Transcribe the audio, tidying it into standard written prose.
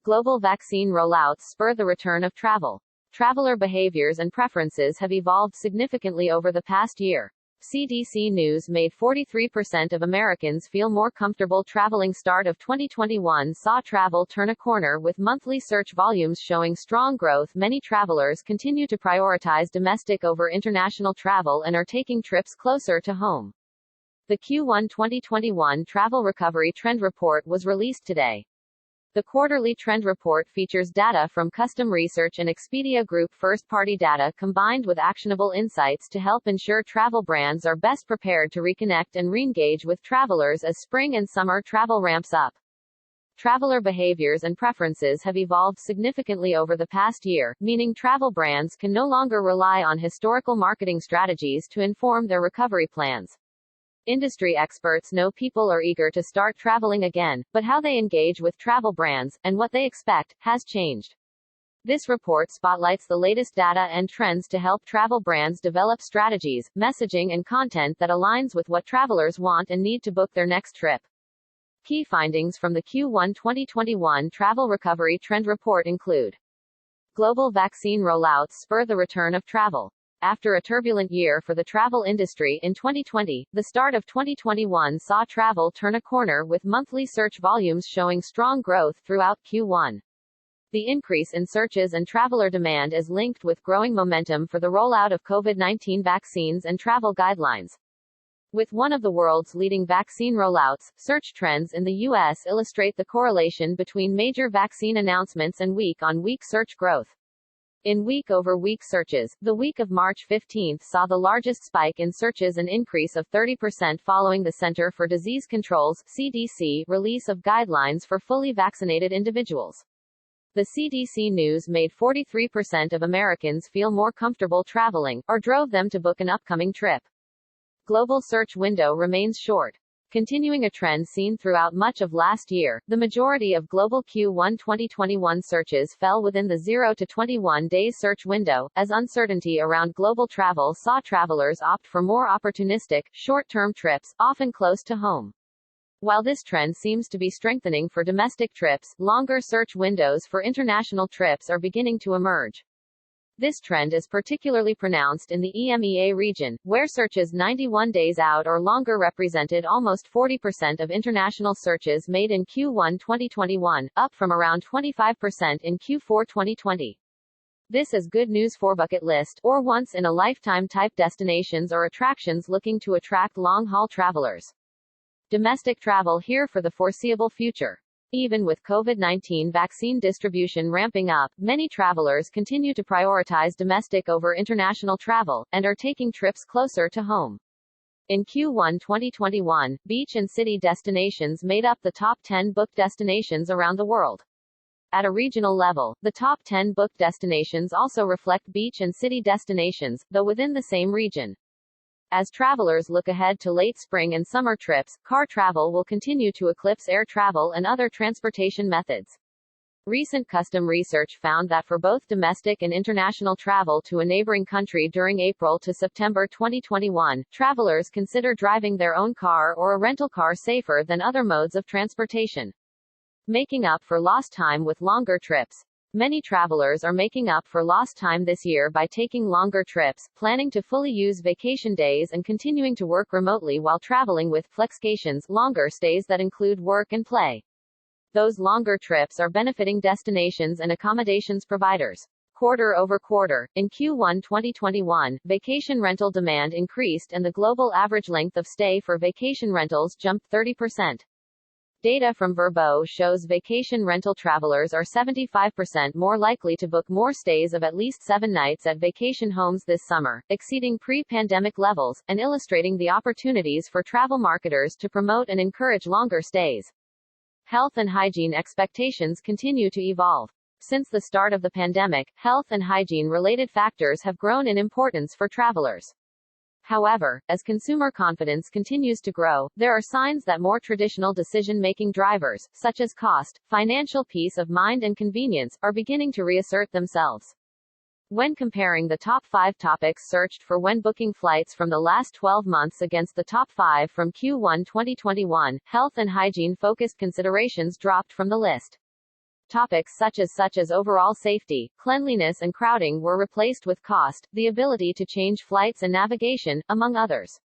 Global vaccine rollouts spur the return of travel. Traveler behaviors and preferences have evolved significantly over the past year. CDC News made 43% of Americans feel more comfortable traveling. Start of 2021 saw travel turn a corner with monthly search volumes showing strong growth. Many travelers continue to prioritize domestic over international travel and are taking trips closer to home. The Q1 2021 Travel Recovery Trend Report was released today. The quarterly trend report features data from Custom Research and Expedia Group first-party data combined with actionable insights to help ensure travel brands are best prepared to reconnect and re-engage with travelers as spring and summer travel ramps up. Traveler behaviors and preferences have evolved significantly over the past year, meaning travel brands can no longer rely on historical marketing strategies to inform their recovery plans. Industry experts know people are eager to start traveling again, but how they engage with travel brands, and what they expect, has changed. This report spotlights the latest data and trends to help travel brands develop strategies, messaging and content that aligns with what travelers want and need to book their next trip. Key findings from the Q1 2021 Travel Recovery Trend Report include: global vaccine rollouts spur the return of travel. After a turbulent year for the travel industry in 2020, the start of 2021 saw travel turn a corner with monthly search volumes showing strong growth throughout Q1. The increase in searches and traveler demand is linked with growing momentum for the rollout of COVID-19 vaccines and travel guidelines. With one of the world's leading vaccine rollouts, search trends in the U.S. illustrate the correlation between major vaccine announcements and week-on-week search growth. In week-over-week searches, the week of March 15 saw the largest spike in searches, an increase of 30% following the Center for Disease Control's (CDC) release of guidelines for fully vaccinated individuals. The CDC News made 43% of Americans feel more comfortable traveling, or drove them to book an upcoming trip. Global search window remains short. Continuing a trend seen throughout much of last year, the majority of global Q1 2021 searches fell within the 0 to 21 days search window, as uncertainty around global travel saw travelers opt for more opportunistic, short-term trips, often close to home. While this trend seems to be strengthening for domestic trips, longer search windows for international trips are beginning to emerge. This trend is particularly pronounced in the EMEA region, where searches 91 days out or longer represented almost 40% of international searches made in Q1 2021, up from around 25% in Q4 2020. This is good news for bucket list, or once-in-a-lifetime type destinations or attractions looking to attract long-haul travelers. Domestic travel here for the foreseeable future. Even with COVID-19 vaccine distribution ramping up, many travelers continue to prioritize domestic over international travel, and are taking trips closer to home. In Q1 2021, beach and city destinations made up the top 10 booked destinations around the world. At a regional level, the top 10 booked destinations also reflect beach and city destinations, though within the same region. As travelers look ahead to late spring and summer trips, car travel will continue to eclipse air travel and other transportation methods. Recent custom research found that for both domestic and international travel to a neighboring country during April to September 2021, travelers consider driving their own car or a rental car safer than other modes of transportation. Making up for lost time with longer trips. Many travelers are making up for lost time this year by taking longer trips, planning to fully use vacation days and continuing to work remotely while traveling with flexcations, longer stays that include work and play. Those longer trips are benefiting destinations and accommodations providers. Quarter over quarter, in Q1 2021, vacation rental demand increased and the global average length of stay for vacation rentals jumped 30%. Data from Vrbo shows vacation rental travelers are 75% more likely to book more stays of at least 7 nights at vacation homes this summer, exceeding pre-pandemic levels, and illustrating the opportunities for travel marketers to promote and encourage longer stays. Health and hygiene expectations continue to evolve. Since the start of the pandemic, health and hygiene-related factors have grown in importance for travelers. However, as consumer confidence continues to grow, there are signs that more traditional decision-making drivers, such as cost, financial peace of mind and convenience, are beginning to reassert themselves. When comparing the top 5 topics searched for when booking flights from the last 12 months against the top 5 from Q1 2021, health and hygiene-focused considerations dropped from the list. Topics such as overall safety, cleanliness and crowding were replaced with cost, the ability to change flights and navigation, among others.